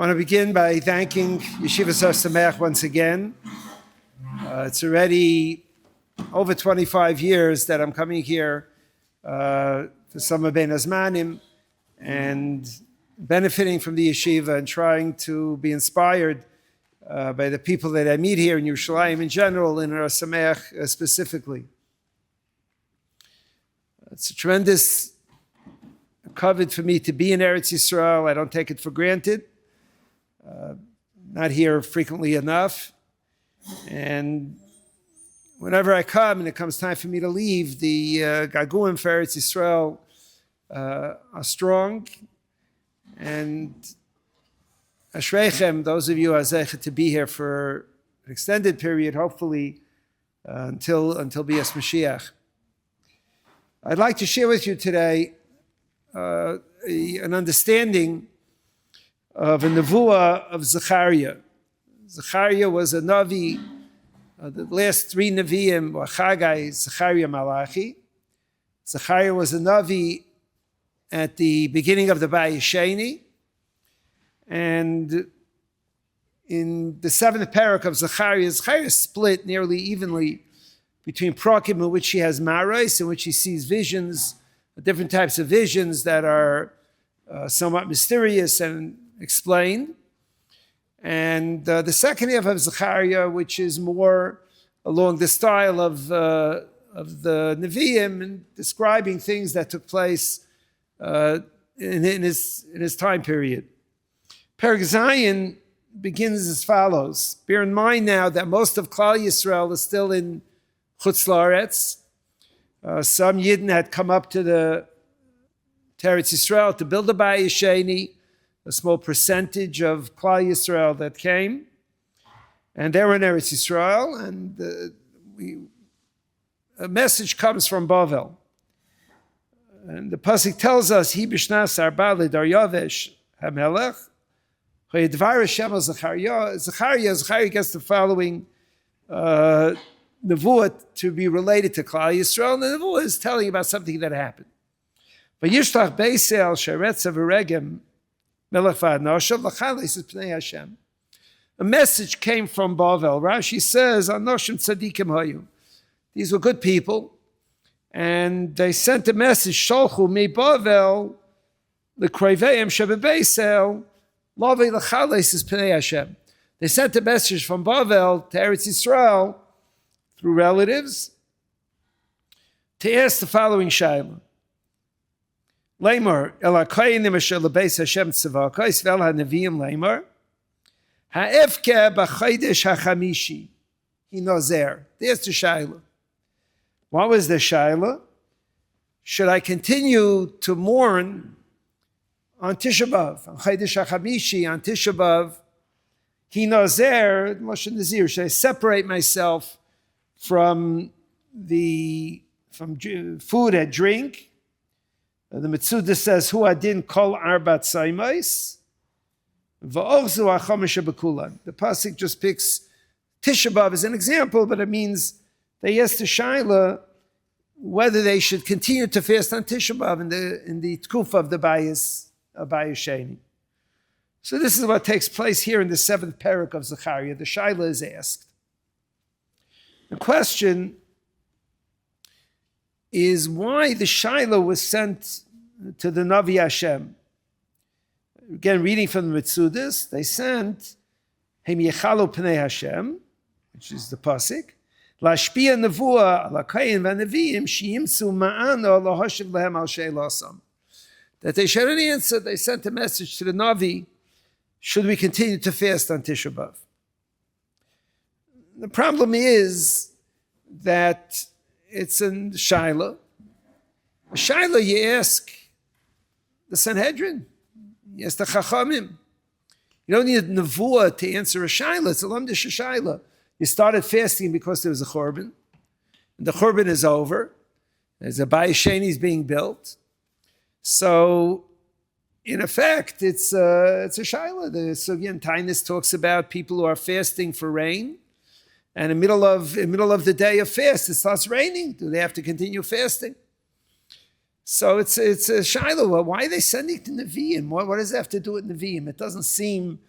want to begin by thanking Yeshivat Ohr Somayach once again. It's already over 25 years that I'm coming here for Summer Ben Azmanim and benefiting from the yeshiva and trying to be inspired by the people that I meet here in Yerushalayim in general, in Ohr Somayach specifically. It's a tremendous covet for me to be in Eretz Yisroel. I don't take it for granted. Not here frequently enough. And whenever I come and it comes time for me to leave, the Gaguim for Eretz Yisroel are strong. And Ashreichem, those of you who are zeichet to be here for an extended period, hopefully until Bias Mashiach. I'd like to share with you today an understanding of a nevuah of Zakaria. Zakaria was a Navi. The last three Nevi'im were Chagai, Zakaria, Malachi. Zakaria was a Navi at the beginning of the Bayis Sheni. And in the seventh parak of Zakaria, Zakaria is split nearly evenly between Prakim, in which he has Marais, in which he sees visions, different types of visions that are somewhat mysterious and explained. And the second half of Zakaria, which is more along the style of the Nevi'im and describing things that took place in his time period. Perek Zayin begins as follows. Bear in mind now that most of Klal Yisrael is still in Chutz La'aretz. Some Yidden had come up to Eretz Yisrael to build a Bayis Sheni, a small percentage of Klal Yisrael that came. And they were in Eretz Yisrael, and a message comes from Bavel. And the pasuk tells us, Hi b'shnas arba leDaryavesh HaMelech, Dvar Hashem Zakaria gets the following nevuah to be related to Klal Yisrael. And the nevuah is telling about something that happened. Vayishlach Beisel Sheretz V'regem Melech V'Anoshav L'chales Pnei Hashem. A message came from Bavel. Rashi says, Anoshim Tzadikim Hayu. These were good people, and they sent a message. Sholchu Mi Bavel L'Kreiveim Shebebeisel Lavei L'chales Pnei Hashem. They sent a message from Bavel to Eretz Yisrael through relatives to ask the following shayla. Lemar elakayim asher lebeis Hashem tzavakos vel hanavim lemar ha'efke b'chaydesh hachamishi hinozer. There's the shayla. What was the shayla? Should I continue to mourn on Tisha B'Av, on Chaydesh hachamishi, on Tisha B'Av? Hinozer, Moshe Nazir. Should I separate myself from food and drink? The Metzudah says, "Hu adin kol arbat saimais, va'orzu achomish bekulan." The pasuk just picks Tisha B'Av as an example, but it means they asked the Shaila whether they should continue to fast on Tisha B'Av in the Tkufa of the Bayis Sheni. So this is what takes place here in the seventh parak of Zakaria. The Shaila is asked. The question is why the Shaila was sent to the Navi Hashem. Again, reading from the Metzudas, they sent Hem Yechalu Pnei Hashem, which is the pasuk, Lashpia Nevuah Ala Kayin VaNeviim Sheyimtzu Ma'ano Lahoshiv Lehem Al Sheilasam. That they should answer. They sent a message to the Navi. Should we continue to fast on Tisha B'Av? The problem is that it's in Shaila. A Shaila, you ask the Sanhedrin, you ask the Chachamim. You don't need a Nevuah to answer a Shaila. It's a Lamdish Shaila. You started fasting because there was a Churban. And the Churban is over. There's a Bayis Sheni being built. So, in effect, it's a Shaila. The Sugyan Tainus talks about people who are fasting for rain. And in the middle of the day of fast, it starts raining. Do they have to continue fasting? So it's a Shiloh. Why are they sending to Nevi'im? What does it have to do with Nevi'im? It doesn't seem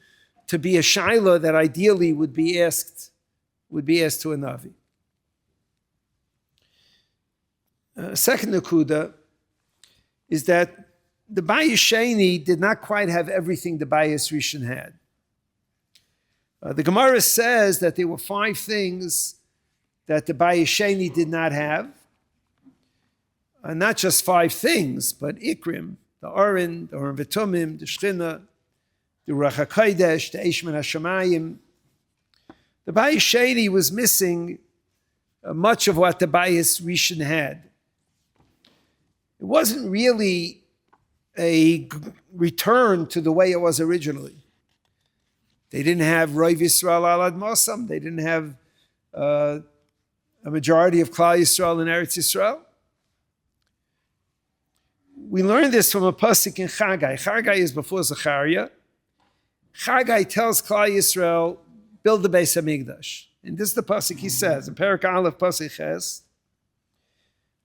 to be a shaila that ideally would be asked to a Navi. Second nakuda is that the Bayis Sheni did not quite have everything the Bayis Rishon had. The Gemara says that there were 5 things that the Bayis Sheni did not have. Not just 5 things, but Ikrim, the Oren, the Oren V'Tumim, the Shechina, the Ruach HaKodesh, the Eish Min HaShamayim. The Bayis Sheni was missing much of what the Bayis Rishon had. It wasn't really a return to the way it was originally. They didn't have Roiv Yisrael Alad Mosam. They didn't have a majority of Klal Yisrael in Eretz Yisrael. We learned this from a pasuk in Chagai. Chagai is before Zakaria. Chagai tells Klal Yisrael, build the Beis HaMikdash. And this is the pasuk he says, in Perek Aleph pasuk Ches,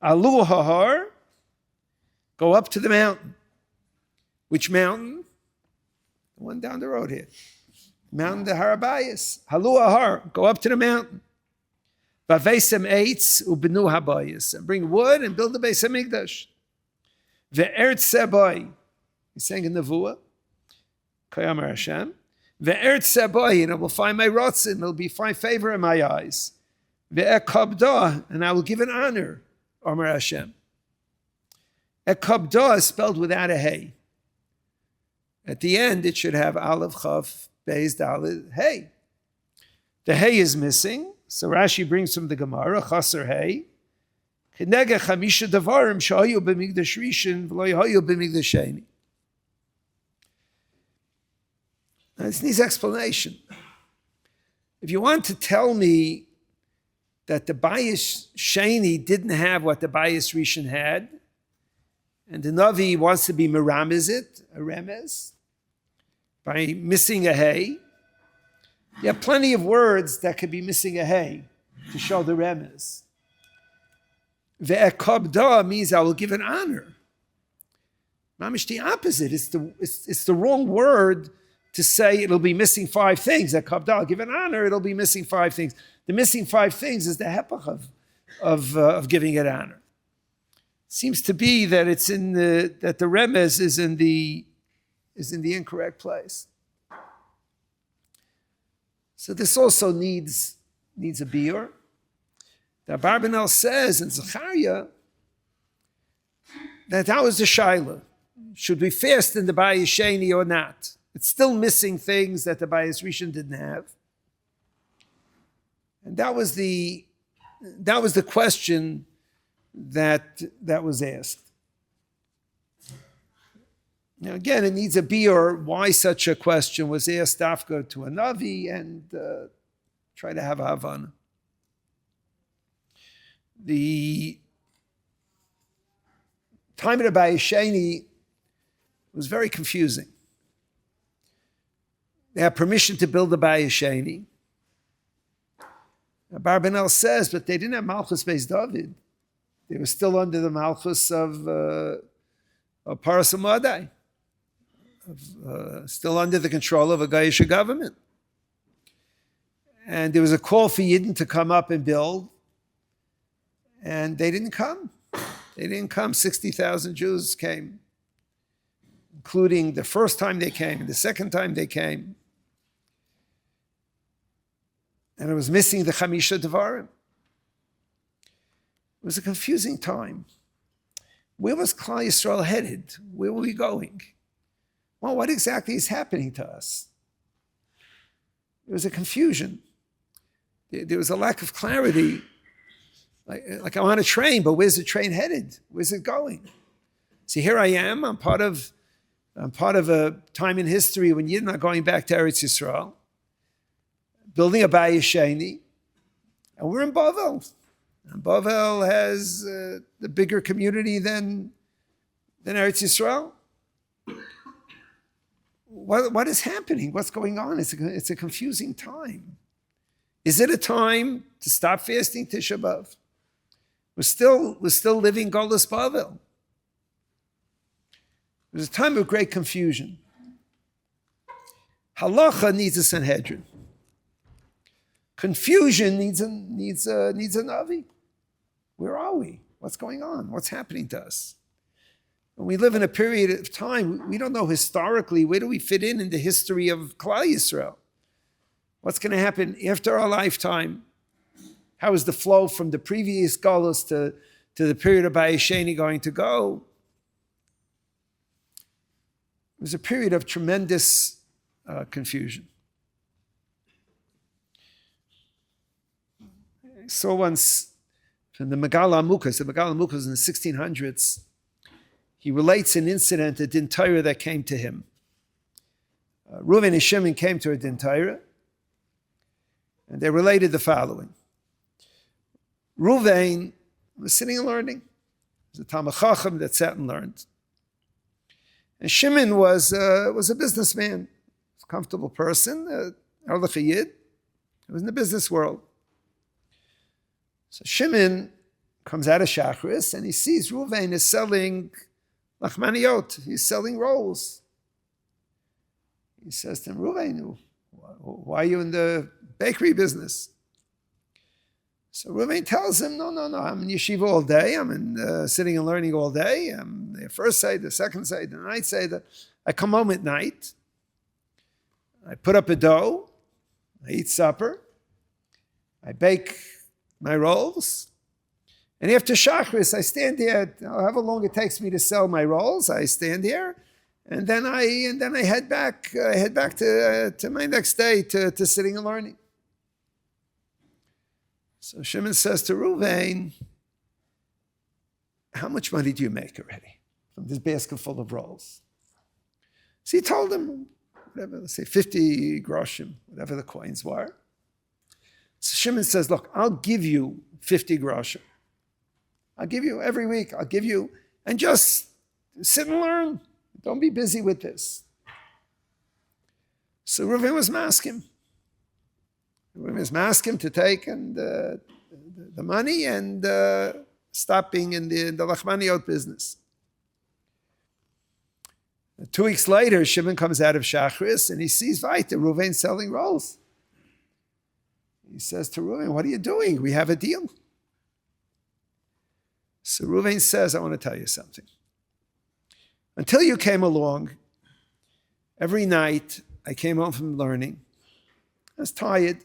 Alu Hahar, go up to the mountain. Which mountain? The one down the road here. Mountain the Harabayas. Halu Ahar, go up to the mountain. Vavesem eitz ubenu habayas. And bring wood and build the Beis HaMikdash. Ve'eretz sebai. He's saying in Nevuah. Kayamar Hashem. Ve'eretz sebai, and I will find my rotzim. It'll be find favor in my eyes. Ve'ekabdah, and I will give an honor. Amar Hashem. Ekabdah is spelled without a hey. At the end, it should have Aleph, Chaf, Beis, Dalet, Hey. The Hey is missing, so Rashi brings from the Gemara, Chaser Hey. Kenegeh chamisha davarim shehayu b'mikdash rishon v'lo yahayu b'mikdash sheni. This needs explanation. If you want to tell me that the Bayis Sheni didn't have what the Bayis Rishon had, and the Navi wants to be meramez it, a remez, by missing a hey. You have plenty of words that could be missing a hey to show the remez. Ve'ekabda means I will give an honor. Mamish the opposite. It's the wrong word to say it'll be missing 5 things. Ekabda, I'll give an honor, it'll be missing 5 things. The missing 5 things is the hepach of giving it honor. Seems to be that it's in that the remez is in the incorrect place. So this also needs a biur. The Barbanel says in Zakaria that was the shaila. Should we fast in the Bayis Sheni or not? It's still missing things that the Bayis Rishon didn't have. And that was the question that was asked. Now again, it needs a biur why such a question was asked after to a Navi and try to have a Havana. The time of the Bayis Sheni was very confusing. They had permission to build the Bayis Sheni. Barbanel says, but they didn't have Malchus Beis David. They were still under the Malchus of Paras U'Madai, still under the control of a Goyish government. And there was a call for Yidden to come up and build, and they didn't come. They didn't come. 60,000 Jews came, including the first time they came and the second time they came. And it was missing the Chamisha Devarim. It was a confusing time. Where was Klal Yisrael headed? Where were we going? Well, what exactly is happening to us? There was a confusion. There was a lack of clarity. Like I'm on a train, but where's the train headed? Where's it going? See, here I am. I'm part of a time in history when you're not going back to Eretz Yisrael, building a Bayis Sheni, and we're in Bavel. And Bavel has the bigger community than Eretz Yisrael. What is happening? What's going on? It's a confusing time. Is it a time to stop fasting Tisha B'Av? We're still living Golus Bavel. It was a time of great confusion. Halacha needs a Sanhedrin. Confusion needs a Navi. Where are we? What's going on? What's happening to us? When we live in a period of time, we don't know historically, where do we fit in the history of Klal Yisrael? What's going to happen after our lifetime? How is the flow from the previous Galus to the period of Bayesheni going to go? It was a period of tremendous confusion. I saw once from the Megala Amukas, in the 1600s, he relates an incident, a Din Torah that came to him. Reuven and Shimon came to a Din Torah, and they related the following. Reuven was sitting and learning. He was a Talmid Chacham that sat and learned. And Shimon was a businessman, a comfortable person, Erlich Yid. He was in the business world. So Shimon comes out of Shachris and he sees Reuven is selling lachmaniyot. He's selling rolls. He says to him, Reuven, why are you in the bakery business? So Reuven tells him, no, I'm in yeshiva all day. I'm in sitting and learning all day. I'm the first side, the second side, the ninth side. I come home at night. I put up a dough. I eat supper. I bake my rolls. And after Shachris, I stand there, however long it takes me to sell my rolls, I stand here, and then I head back to my next day to sitting and learning. So Shimon says to Reuven, how much money do you make already from this basket full of rolls? So he told him, whatever, let's say 50 groshim, whatever the coins were. So Shimon says, look, I'll give you 50 groshim. I'll give you every week. I'll give you, and just sit and learn. Don't be busy with this. So Reuven was masking. Reuven was masking to take the money and stop being in the lachmaniyot business. 2 weeks later, Shimon comes out of Shachris and he sees Vaita, Reuven selling rolls. He says to Reuven, what are you doing? We have a deal. So Reuven says, I want to tell you something. Until you came along, every night I came home from learning. I was tired.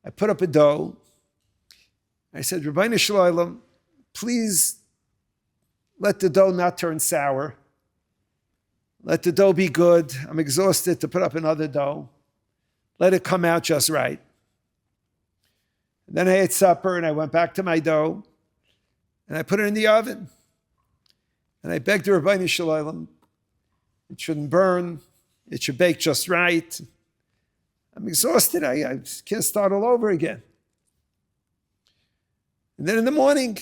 I put up a dough. I said, Rabbeinu Shalom, please let the dough not turn sour. Let the dough be good. I'm exhausted to put up another dough. Let it come out just right. And then I ate supper and I went back to my dough and I put it in the oven. And I begged the Rabbeinu Shalom, it shouldn't burn. It should bake just right. I'm exhausted. I can't start all over again. And then in the morning,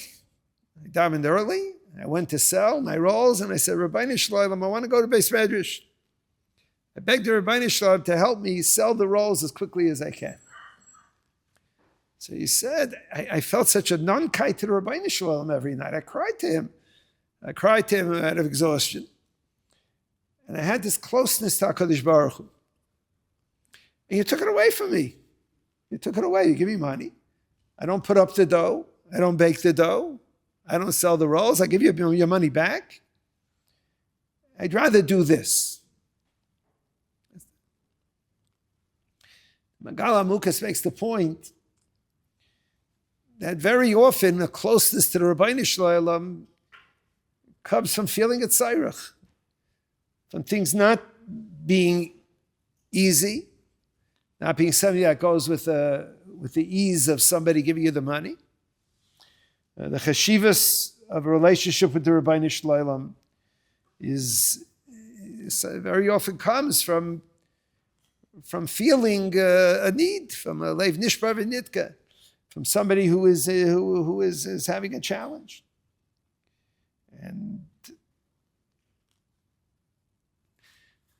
I davened early. I went to sell my rolls, and I said, Rabbeinu Shalom, I want to go to Beis Medrash. I begged the Rabbeinu Shalom to help me sell the rolls as quickly as I can. So he said, I felt such a non-kite to the Rabbeinu Shalom every night. I cried to him. I cried to him out of exhaustion. And I had this closeness to HaKadosh Baruch Hu. And you took it away from me. You took it away. You give me money. I don't put up the dough. I don't bake the dough. I don't sell the rolls. I give you your money back. I'd rather do this. Megala Amukas makes the point that very often the closeness to the Rabbeinu Shalom comes from feeling a tzarech, from things not being easy, not being something that goes with the ease of somebody giving you the money. The cheshivas of a relationship with the Rabbeinu Shalom is very often comes from feeling a need, from a leiv nishbar v'nitka, from somebody who is having a challenge. And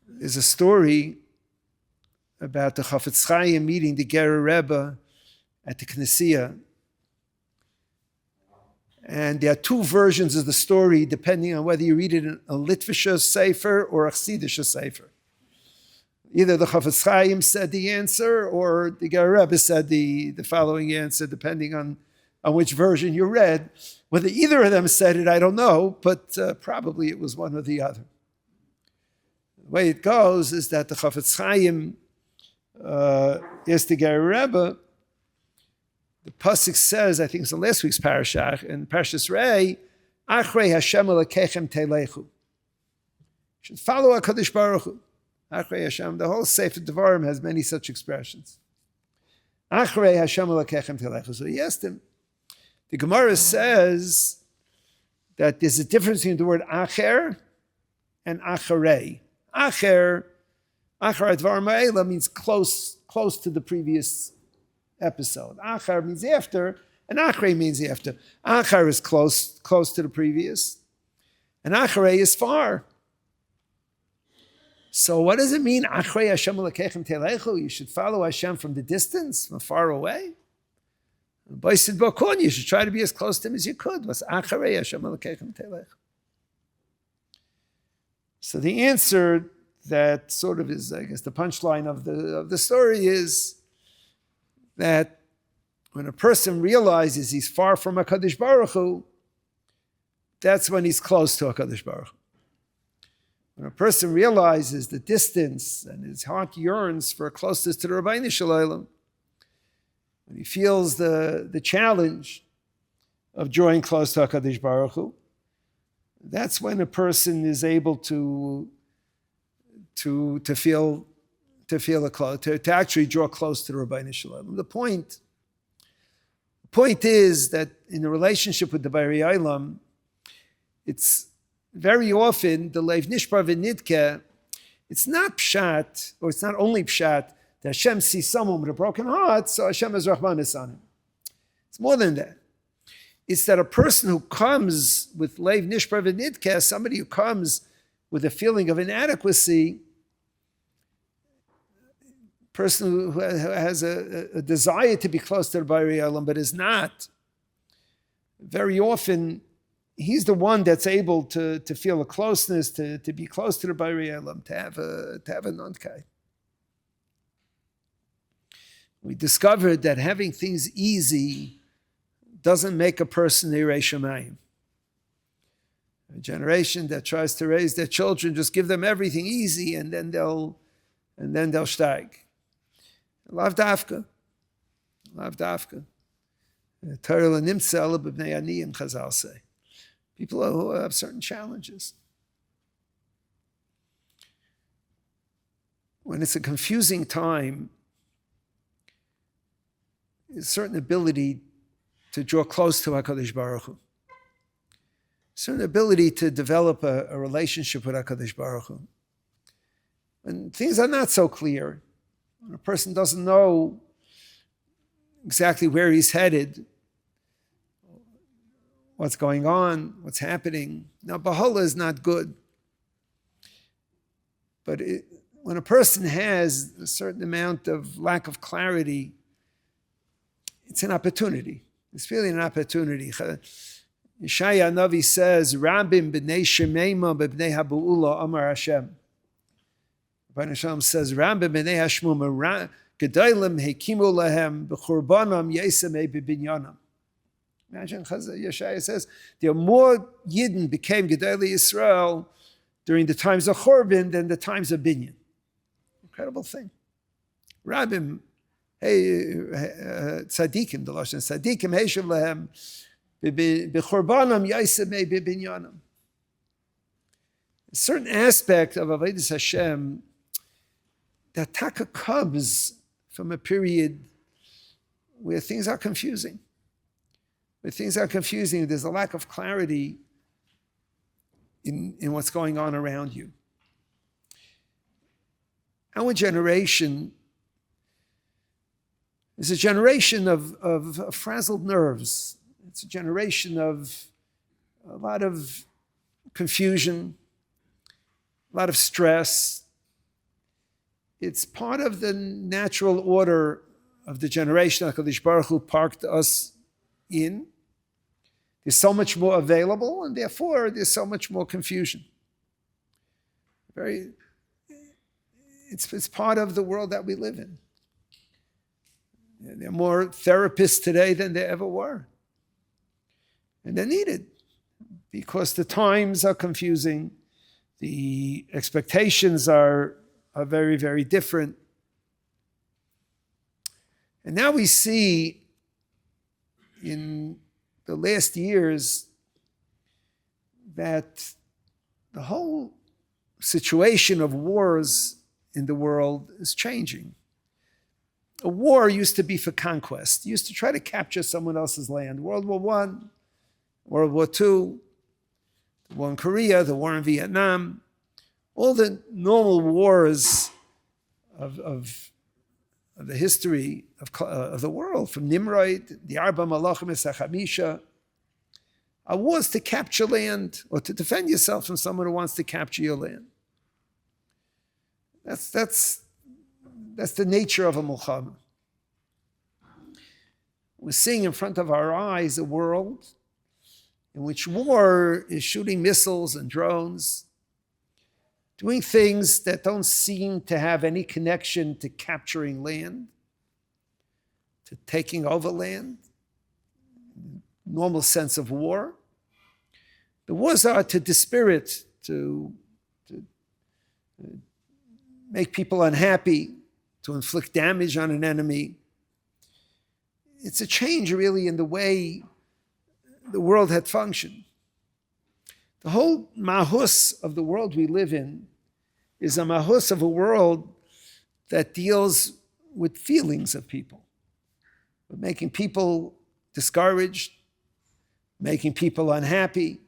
there's a story about the Chafetz Chaim meeting the Gerer Rebbe at the Knesset. And there are two versions of the story, depending on whether you read it in a Litvische Sefer or a Chassidische Sefer. Either the Chafetz Chaim said the answer or the Gemara Rebbe said the following answer, depending on which version you read. Whether either of them said it, I don't know, but probably it was one or the other. The way it goes is that the Chafetz Chaim is the Gemara Rebbe. The pasuk says, I think it's in last week's parashah, in Parshas Rei, Achrei Hashem Elokechem Telechu. You should follow HaKadosh Baruch Hu. Achrei Hashem. The whole Sefer Devarim has many such expressions. Achrei Hashem Elokechem Telechu. So he asked him. The Gemara says that there's a difference between the word Acher and Acharei. Acher Dvarim Ha'ela means close to the previous episode. Achar means after, and Achrei means after. Achar is close to the previous, and Achrei is far. So what does it mean? Achrei Hashem Elokechem Telechu. You should follow Hashem from the distance, from far away. Baisid Bakon, you should try to be as close to him as you could. Was Achrei Hashem Elokechem Telechu. So the answer that sort of is, I guess, the punchline of the story is that when a person realizes he's far from HaKadosh Baruch Hu, that's when he's close to HaKadosh Baruch Hu. When a person realizes the distance and his heart yearns for closeness to the Rabbeinu Shalom, when he feels the challenge of drawing close to HaKadosh Baruch Hu, that's when a person is able to actually draw close to the Rabbeinu Shalom. The point is that in a relationship with the Bari Olam, it's very often the Leiv Nishbar V'Nidke, it's not pshat, or it's not only pshat, that Hashem sees someone with a broken heart, so Hashem has Rahmanis on him. It's more than that. It's that a person who comes with Leiv Nishbar V'Nidke, somebody who comes with a feeling of inadequacy, person who has a desire to be close to the Bari Olam but is not, very often he's the one that's able to feel a closeness, to be close to the Bari Olam, to have a non-kai. We discovered that having things easy doesn't make a person Yirei Shamayim. A generation that tries to raise their children, just give them everything easy, and then they'll steig. Lav dafka. Torah l'nimtza ela b'bnei aniyim, Chazal say. People who have certain challenges. When it's a confusing time, there's a certain ability to draw close to HaKadosh Baruch Hu. Certain ability to develop a relationship with HaKadosh Baruch Hu. When things are not so clear, when a person doesn't know exactly where he's headed, what's going on, what's happening. Now, Bahala is not good. But when a person has a certain amount of lack of clarity, it's an opportunity. It's really an opportunity. Yeshaya Navi says, Rabim b'nei Shemema b'nei Habu'ula Amar Hashem. Rabbi Hashem says, Rabim b'nei Hashmuma Gedailim hekimu lahem b'churbanam yesemei b'binyanam. Imagine, Yeshaya says, there are more Yidden became Gedali Yisroel during the times of Churban than the times of Binyan. Incredible thing. Rabim, tzadikim, the Lashon, tzadikim heishav lahem b'churbanam yesemei b'binyanam. A certain aspect of Avodas Hashem that taka comes from a period where things are confusing. There's a lack of clarity in what's going on around you. Our generation is a generation of frazzled nerves. It's a generation of a lot of confusion, a lot of stress. It's part of the natural order of the generation HaKadosh Baruch Hu parked us in. There's so much more available, and therefore there's so much more confusion. it's part of the world that we live in. There are more therapists today than there ever were. And they're needed because the times are confusing. The expectations are very, very different. And now we see in the last years that the whole situation of wars in the world is changing. A war used to be for conquest. You used to try to capture someone else's land. World War I, World War II, the war in Korea, the war in Vietnam, all the normal wars of the history of the world, from Nimrod, the Arba Malachim Esachamisha, are wars to capture land or to defend yourself from someone who wants to capture your land. That's the nature of a milchama. We're seeing in front of our eyes a world in which war is shooting missiles and drones, doing things that don't seem to have any connection to capturing land, to taking over land, normal sense of war. The wars are to dispirit, to make people unhappy, to inflict damage on an enemy. It's a change, really, in the way the world had functioned. The whole mahus of the world we live in is a mahus of a world that deals with feelings of people, with making people discouraged, making people unhappy,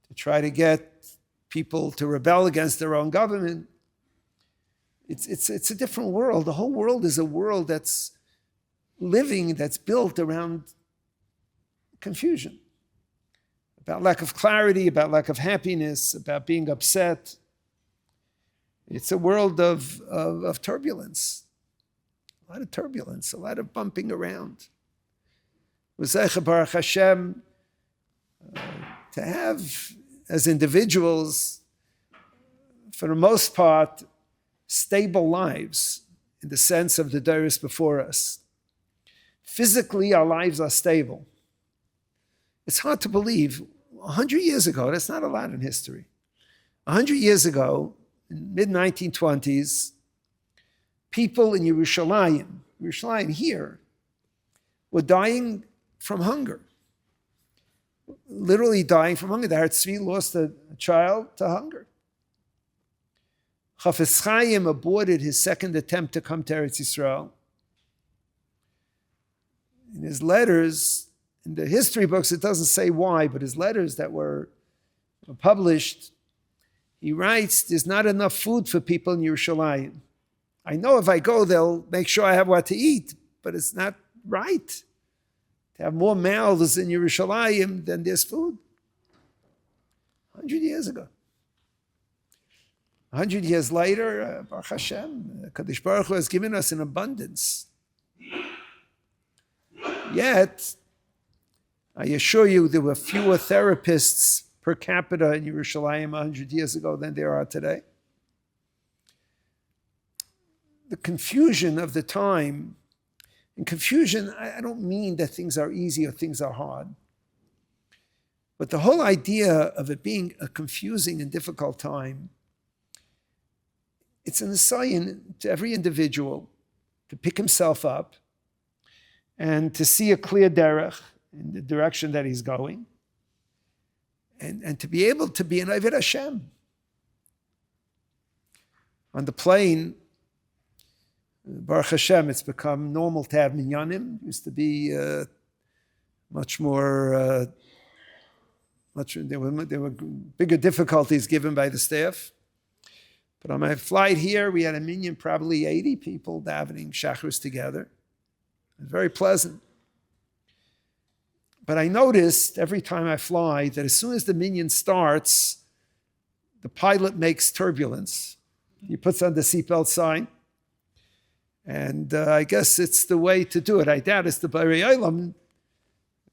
to try to get people to rebel against their own government. It's a different world. The whole world is a world that's living, that's built around confusion, about lack of clarity, about lack of happiness, about being upset. It's a world of turbulence, a lot of turbulence, a lot of bumping around. V'zeicha Baruch Hashem, to have, as individuals, for the most part, stable lives in the sense of the Doros before us. Physically, our lives are stable. It's hard to believe. 100 years ago, that's not a lot in history. 100 years ago, in the mid-1920s, people in Yerushalayim here, were dying from hunger. Literally dying from hunger. The Har Tzvi lost a child to hunger. Chafetz Chaim aborted his second attempt to come to Eretz Yisrael. In his letters, in the history books, it doesn't say why, but his letters that were published, he writes, there's not enough food for people in Yerushalayim. I know if I go, they'll make sure I have what to eat, but it's not right to have more mouths in Yerushalayim than there's food. 100 years ago. 100 years later, Baruch Hashem, Kadosh Baruch Hu has given us an abundance. Yet, I assure you, there were fewer therapists per capita in Yerushalayim 100 years ago than there are today. The confusion of the time, and confusion, I don't mean that things are easy or things are hard, but the whole idea of it being a confusing and difficult time, it's an assign to every individual to pick himself up and to see a clear derech in the direction that he's going, and to be able to be an Oved Hashem. On the plane, Baruch Hashem, it's become normal to have minyanim. It used to be there were bigger difficulties given by the staff. But on my flight here, we had a minyan, probably 80 people davening shachris together. It was very pleasant. But I noticed every time I fly that as soon as the minyan starts, the pilot makes turbulence. He puts on the seatbelt sign. And I guess it's the way to do it. I doubt it's the Borei Olam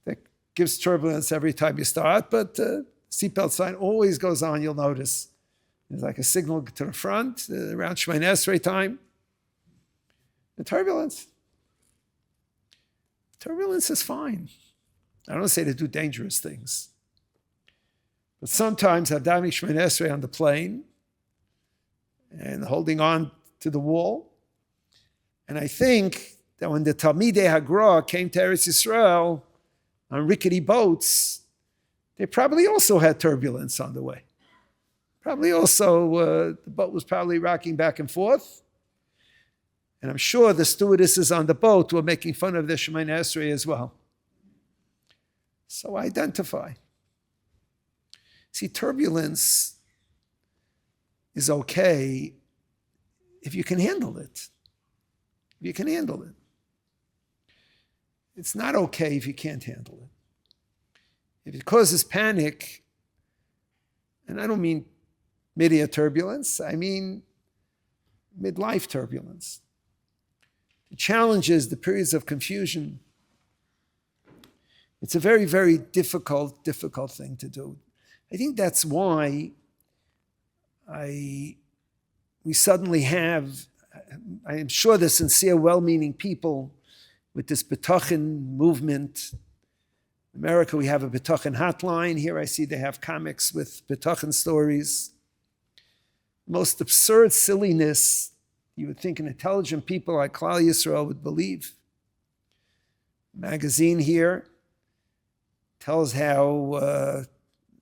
that gives turbulence every time you start, but the seatbelt sign always goes on, you'll notice. There's like a signal to the front around Shemoneh Esrei time. The turbulence. Turbulence is fine. I don't say to do dangerous things. But sometimes I'm davening Shemoneh Esrei on the plane and holding on to the wall. And I think that when the Talmidei Hagra came to Eretz Yisrael on rickety boats, they probably also had turbulence on the way. Probably also, the boat was probably rocking back and forth. And I'm sure the stewardesses on the boat were making fun of the Shemoneh Esrei as well. So identify. See, turbulence is okay if you can handle it. If you can handle it. It's not okay if you can't handle it. If it causes panic, and I don't mean mid-air turbulence, I mean midlife turbulence. The challenges, the periods of confusion, it's a very, very difficult thing to do. I think that's why we suddenly have, I am sure the sincere, well-meaning people with this B'tachin movement. In America, we have a B'tachin hotline. Here I see they have comics with B'tachin stories. Most absurd silliness you would think an intelligent people like Klal Yisroel would believe. Magazine here tells how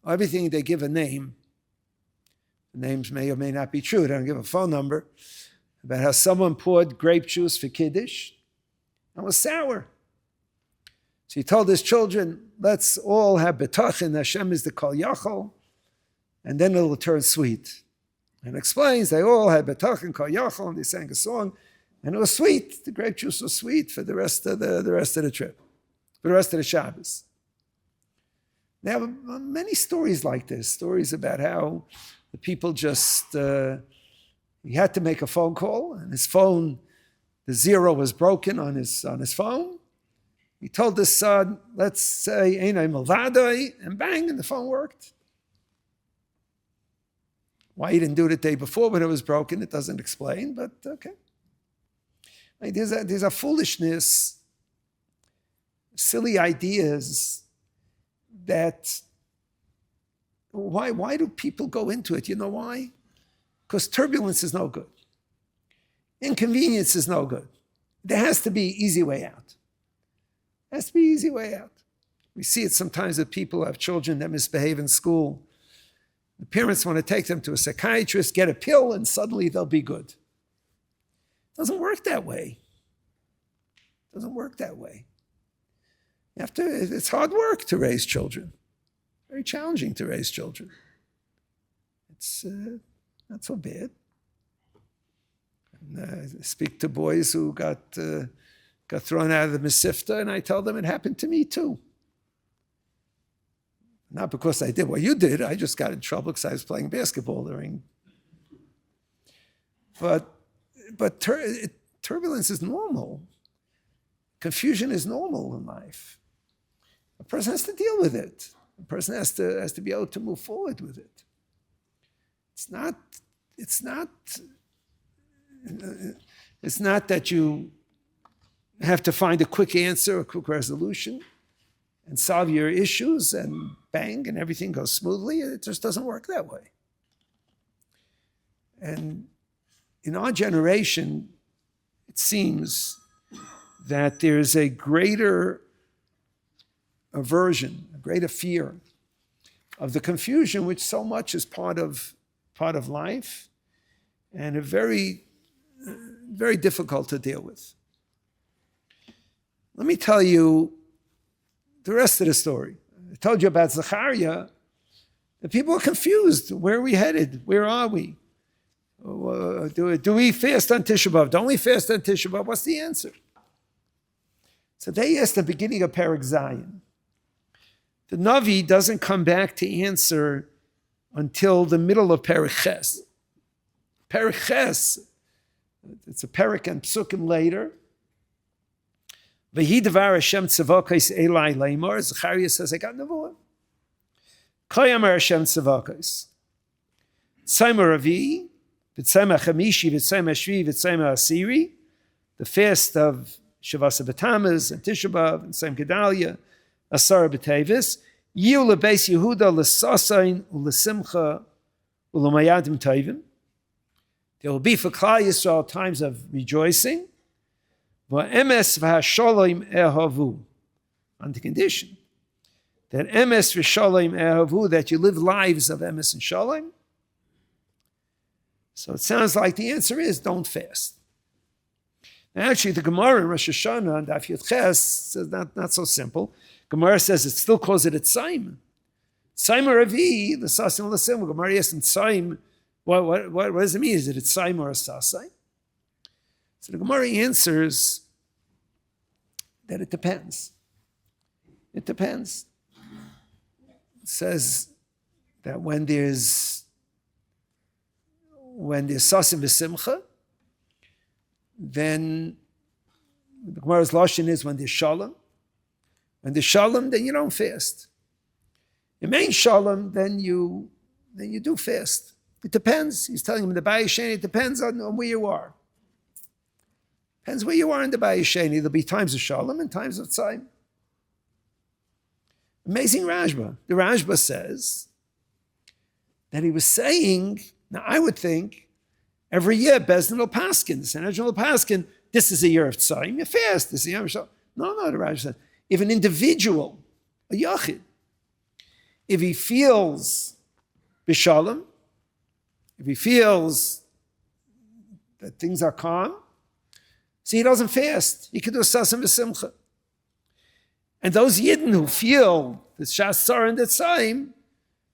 everything they give a name. The names may or may not be true. They don't give a phone number. About how someone poured grape juice for Kiddush and was sour. So he told his children, let's all have betachin, Hashem is the kol yachol, and then it'll turn sweet. And explains they all had betachin, kol yachol, and they sang a song, and it was sweet. The grape juice was sweet for the rest of the trip, for the rest of the Shabbos. They have many stories like this, stories about how the people just, he had to make a phone call, and his phone, the zero was broken on his phone. He told his son, let's say, Einay Milvadai, and bang, and the phone worked. Why he didn't do it the day before when it was broken, it doesn't explain, but okay. Like there's a foolishness, silly ideas that, why do people go into it? You know why? Because turbulence is no good. Inconvenience is no good. There has to be easy way out. There has to be easy way out. We see it sometimes with people who have children that misbehave in school. The parents want to take them to a psychiatrist, get a pill, and suddenly they'll be good. It doesn't work that way. It doesn't work that way. It's hard work to raise children. Very challenging to raise children. It's not so bad. And, I speak to boys who got thrown out of the Mesifta, and I tell them it happened to me too. Not because I did what you did, I just got in trouble because I was playing basketball during. But turbulence is normal. Confusion is normal in life. A person has to deal with it. A person has to be able to move forward with it. It's not that you have to find a quick answer, a quick resolution, and solve your issues and bang, and everything goes smoothly. It just doesn't work that way. And in our generation, it seems that there's a greater aversion, a greater fear of the confusion, which so much is part of life, and a very, very difficult to deal with. Let me tell you the rest of the story. I told you about Zakaria. The people are confused. Where are we headed? Where are we? Do we fast on Tisha B'Av? Don't we fast on Tisha B'Av? What's the answer? So they asked the beginning of Perek Zayin. The Navi doesn't come back to answer until the middle of Perek Ches. Perek Ches, it's a Perek and Psukim later. V'hi devar Hashem tzavokos Eli leimor. Zakaria says, I got nevuah. Koyamar Hashem tzavokos. Tzayim Ravi, V'tzayim Chamishi, V'tzayim Shvi, V'tzayim Asiri, the fast of Shavasa B'Tamuz and Tisha B'Av and Tzayim Gedalia, Asara B'Tevis, Yiu L'Beis Yehuda L'Sasayin U'L'Simcha U'L'Mayadim Tovim. There will be for Klal Yisrael times of rejoicing. V'emes v'hasholim ehavu. On the condition that emes v'sholim ehavu, that you live lives of emes and shalom. So it sounds like the answer is don't fast. Now actually the Gemara in Rosh Hashanah on Daf Yud Ches says not so simple. Gemara says it still calls it a tzaim. Tzaim Ravi, the sasim l'sim. Gemara asks in tzaim, what does it mean? Is it a tzaim or a sasai? So the Gemara answers that it depends. It depends. It says that when there's sasim v'simcha, then the Gemara's lashon is when there's shalom. When there's shalom, then you don't fast. If ain't shalom, then you do fast. It depends. He's telling him in the Bayis Sheni, it depends on where you are. Depends where you are in the Bayis Sheni. There'll be times of shalom and times of tzaim. Amazing Rashba. The Rashba says that he was saying, now I would think, every year Bezdin will paskin, the Sanhedrin will paskin, this is a year of tzaim, you fast, this is a year of shalom. No, the Rashba said, if an individual, a yachid, if he feels b'shalom, if he feels that things are calm, so he doesn't fast. He can do sasim v'simcha. And those Yidden who feel the Shas Tzara and the Tzaim,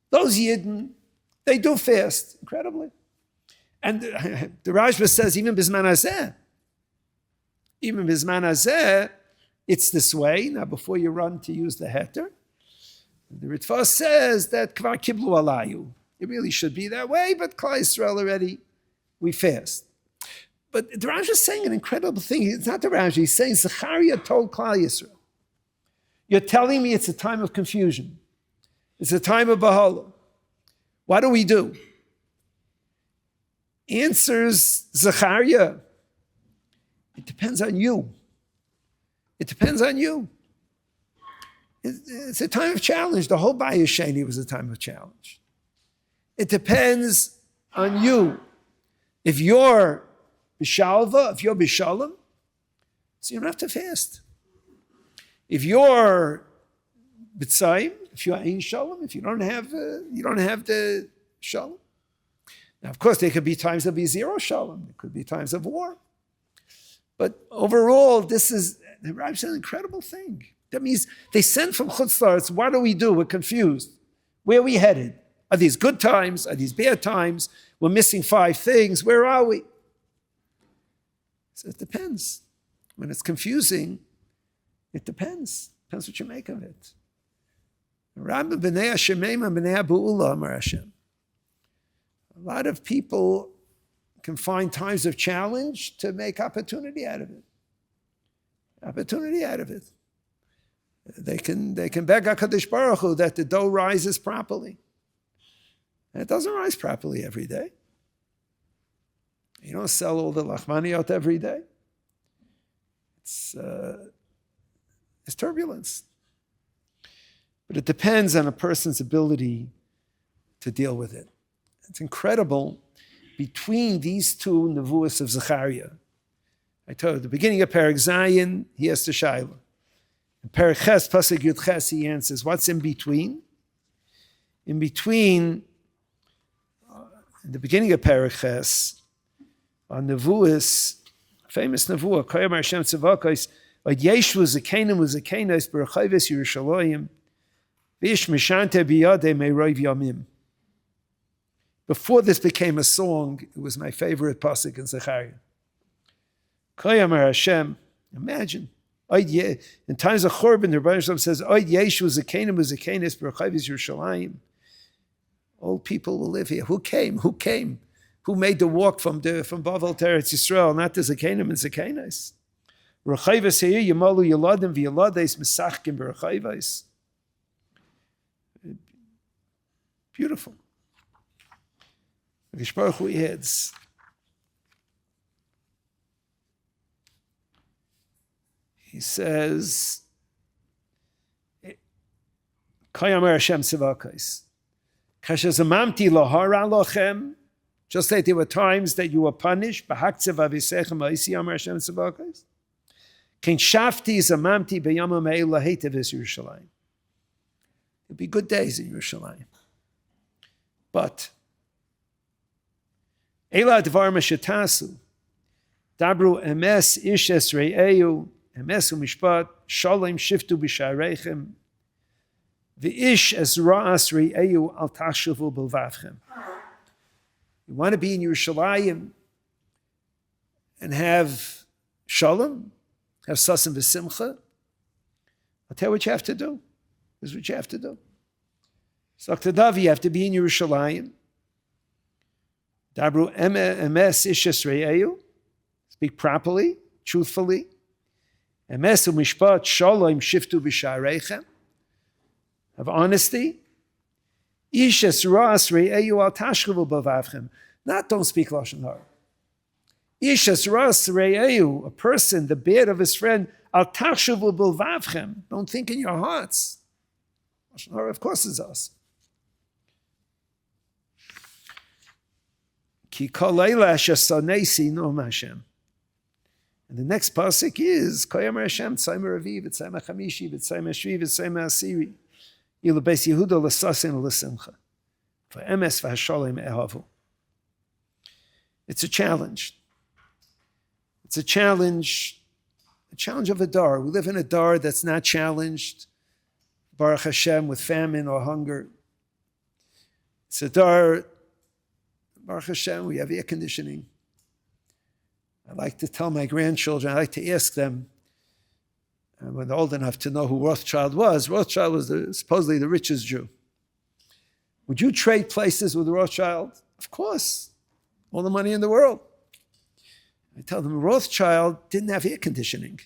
those Yidden, they do fast, incredibly. And the Rashba says, even Bizman Hazeh, it's this way. Now, before you run to use the heter, the Ritva says that Kvar Kiblu Alayu. It really should be that way, but Klal Yisrael already, we fast. But the Rashba is saying an incredible thing. It's not the Rashba. He's saying Zakaria told Klal Yisrael, you're telling me it's a time of confusion. It's a time of Bahala. What do we do? Answers Zakaria, it depends on you. It depends on you. It's a time of challenge. The whole Bayis Sheni was a time of challenge. It depends on you. If you're b'shalva, if you're b'shalom, so you don't have to fast. If you're b'tzayim, if you're ein shalom, if you don't have the shalom. Now, of course, there could be times there'll be zero shalom. There could be times of war. But overall, this is, the Rabbi said, an incredible thing. That means they sent from Chutz La'aretz, what do we do? We're confused. Where are we headed? Are these good times? Are these bad times? We're missing 5 things. Where are we? So it depends. When it's confusing, it depends. Depends what you make of it. Rabbi b'nei Hashemema b'nei Ha'bu'ula, Amar Hashem. A lot of people can find times of challenge to make opportunity out of it. Opportunity out of it. They can beg HaKadosh Baruch Hu that the dough rises properly. And it doesn't rise properly every day. You don't sell all the lachmaniyot every day. It's turbulence. But it depends on a person's ability to deal with it. It's incredible between these two nevuos of Zakaria. I told you, at the beginning of Perek Zayin, he has to Shaila. In Perek Ches, Pasuk Yud Ches, he answers, what's in between? In between, in the beginning of Perek Ches, on nevuos, famous nevuah, Koyam Hashem Tzavakos, Od Yeshvu Zakenim Uzakenos B'Rechavis Yerushalayim, V'ish Mishante B'Yadei Me'roiv Yamim. Before this became a song, it was my favorite pasuk in Zakaria. Koyam Hashem, imagine. In times of Churban, the Rebbe Shalom says, Od Yeshu Zakenim Uzakenis B'Rechavis Yerushalayim. Old people will live here. Who came? Who made the walk from Bavel to Eretz Yisrael? Not the Zakenim and Zakenis. Rechavis here, Yamalu Yaladim V'Yalades Mesachkim B'Rechavis. Beautiful. HaKadosh Baruch Hu adds, he says, Kayamer Hashem Tzivakos. Kashazamamti lohara lochem. Just like there were times that you were punished. B'haktzev avisechem ha'isi Amar Hashem Tzivakos. Ken shafti zamamti b'yamam ha'el lahetev es Yerushalayim. There'll be good days in Yerushalayim. But Ela dvar meshatasu. Dabru emes ish esre'eu. Emes u'mishpat. Shalom shiftu b'shareichem. V'ish es ra'as re'eu al tashuvu b'lvavchem. You want to be in Yerushalayim and have shalom, have sasim v'simcha? I'll tell you what you have to do. This is what you have to do. Saktadav, you have to be in Yerushalayim. Dabru emes ish es re'eu. Speak properly, truthfully. Emes u'mishpat shalom shiftu b'shareichem. Have honesty. Ishes ras re'eu al tashkavu b'vavchem. Not don't speak lashon hara. Ishes ras re'eu, a person, the beard of his friend, al tashkavu b'vavchem. Don't think in your hearts. Lashon hara, of course, is us. Ki kol leila shesanesi nom Hashem. And the next pasuk is Koyamer Hashem tzaymer aviv, tzaymer chamishi, tzaymer shvi, tzaymer asiri. For emes v'hashalom ehavu. It's a challenge. It's a challenge of a dar. We live in a dar that's not challenged, Baruch Hashem, with famine or hunger. It's a dar, Baruch Hashem, we have air conditioning. I like to tell my grandchildren, I like to ask them, when they're old enough to know who Rothschild was supposedly the richest Jew. Would you trade places with Rothschild? Of course. All the money in the world. I tell them Rothschild didn't have air conditioning.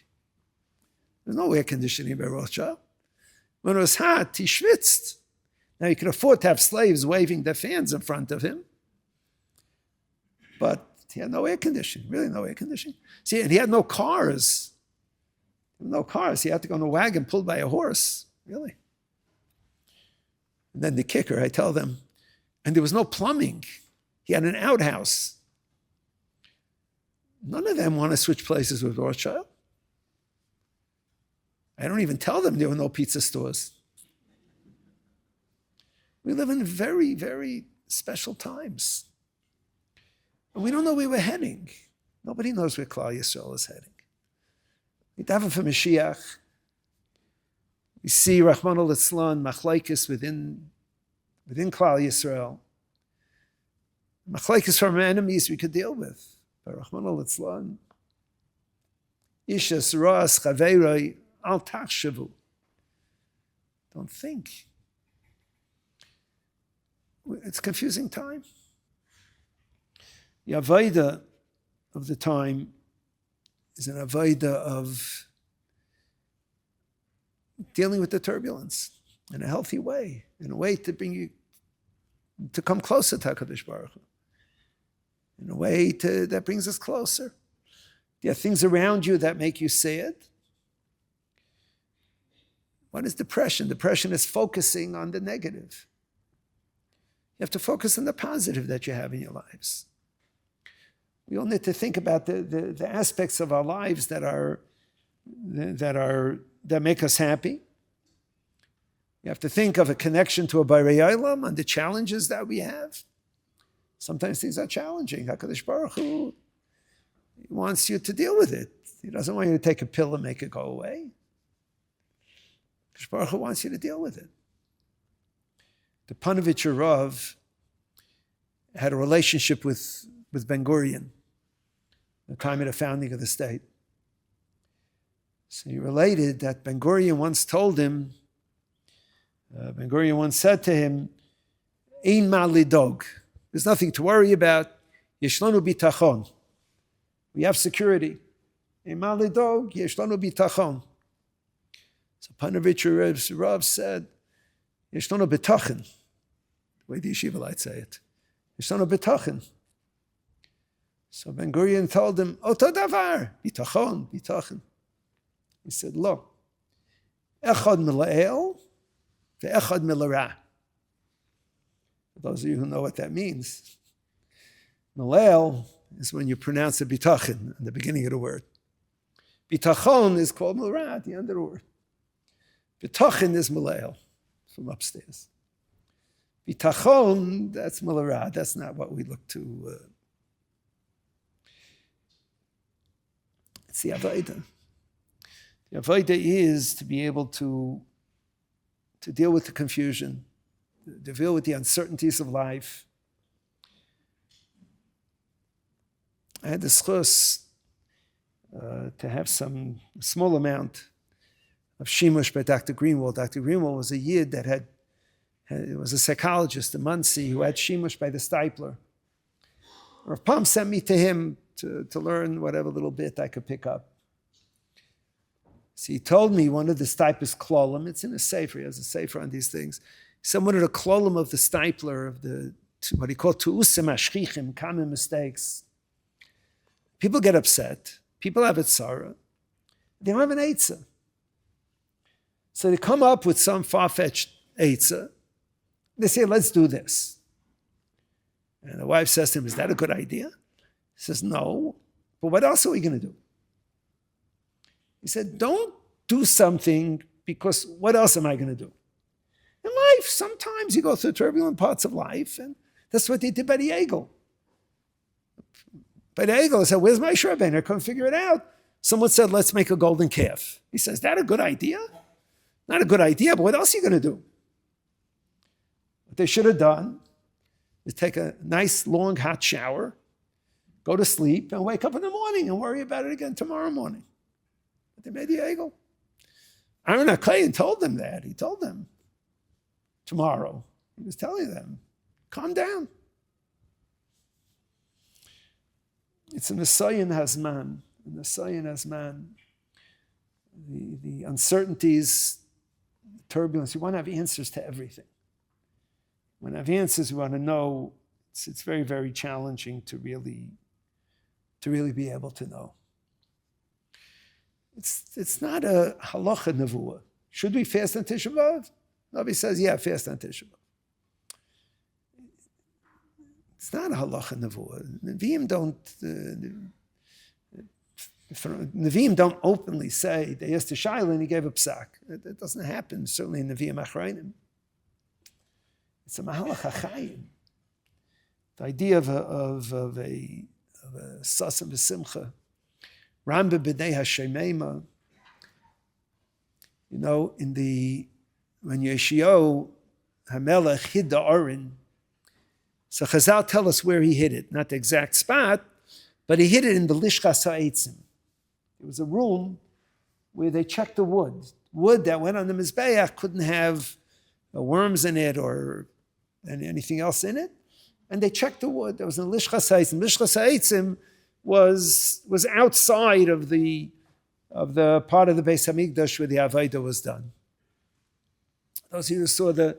There's no air conditioning by Rothschild. When it was hot, he schwitzed. Now he could afford to have slaves waving their fans in front of him. But he had no air conditioning, really no air conditioning. See, and he had no cars. No cars. He had to go in a wagon pulled by a horse, really. And then the kicker, I tell them, and there was no plumbing. He had an outhouse. None of them want to switch places with Rothschild. I don't even tell them there were no pizza stores. We live in very, very special times. And we don't know where we're heading. Nobody knows where Klal Yisrael is heading. We daven for Mashiach. We see Rahman al-Islan, machlaikis within Klal Yisrael. Machlaikis from our enemies we could deal with. But Rahman al-Islan, Ishas ras chaveiroi al tachshavu. Don't think. It's a confusing time. The avodah of the time is an avodah of dealing with the turbulence in a healthy way, in a way to bring you to come closer to HaKadosh Baruch Hu, in a way that brings us closer. There are things around you that make you sad. What is depression? Depression is focusing on the negative. You have to focus on the positive that you have in your lives. We all need to think about the aspects of our lives that make us happy. You have to think of a connection to a Borei Olam and the challenges that we have. Sometimes things are challenging. HaKadosh Baruch Hu, he wants you to deal with it. He doesn't want you to take a pill and make it go away. HaKadosh Baruch Hu wants you to deal with it. The Panovich Harav had a relationship with Ben Gurion, the time of the founding of the state. So he related that Ben Gurion once told him, Ben Gurion once said to him, Ein ma lidog. There's nothing to worry about. Yeshlanu bitachon. We have security. Ein ma lidog, yeshlanu bitachon. So Panovich Harav said, Yeshlanu bitachon. The way the yeshiva lights say it. Yeshano bitachon. So Ben Gurion told him, Oto davar, bitachon, bitachon. He said, Lo, echad mila'el, ve'echad milara. For those of you who know what that means, mila'el is when you pronounce the bitachon in the beginning of the word. Bitachon is called milara at the end of the word. Bitachon is mila'el, from upstairs. Bitachon, that's milara. That's not what we look to. It's the avodah. The avodah is to be able to deal with the confusion, to deal with the uncertainties of life. I had the schus to have some small amount of shimush by Dr. Greenwald. Dr. Greenwald was a yid that was a psychologist, a Muncie, who had shimush by the Stipler. Rav Pam sent me to him to learn whatever little bit I could pick up. So he told me one of the Stipler's klolim, it's in a sefer, he has a sefer on these things. Some one of the klolim of the Stipler, of the what he called tu'usim ashchichim, common mistakes. People get upset. People have a tzara. They don't have an eitzah. So they come up with some far-fetched eitzah. They say, let's do this. And the wife says to him, is that a good idea? He says, no. But what else are we going to do? He said, don't do something because what else am I going to do? In life, sometimes you go through turbulent parts of life, and that's what they did by the Egel. By the Egel, they said, where's my Shreben? I couldn't figure it out. Someone said, let's make a golden calf. He says, is that a good idea? Not a good idea, but what else are you going to do? What they should have done is take a nice, long, hot shower, go to sleep, and wake up in the morning and worry about it again tomorrow morning. But they made the Egel. Aaron HaKohen told them that. He told them tomorrow. He was telling them, calm down. It's an Nisayan Hazman. An Nisayan Hazman. The uncertainties, the turbulence, you want to have answers to everything. When you have answers, you want to know. It's very, very challenging to really be able to know. It's not a halacha nevuah. Should we fast on Tisha B'Av? Nobody says, yeah, fast on Tisha B'Av. It's not a halacha nevuah. Nevi'im don't openly say they asked to Shaila and he gave a psak. That doesn't happen, certainly in Nevi'im Achrayim. It's a mahalach hachayim. The idea of a sasam v'simcha. Ramba b'nei hashemema. You know, when Yeshiel HaMelech hid the Aron, so Chazal tell us where he hid it. Not the exact spot, but he hid it in the Lishkah Sa'etzim. It was a room where they checked the wood. Wood that went on the Mizbeach couldn't have worms in it or anything else in it. And they checked the wood. That was in the Lishkah Sa'etzim. Lishkah Sa'etzim was outside of the part of the Beis Hamikdash where the Avodah was done. Those of you who saw the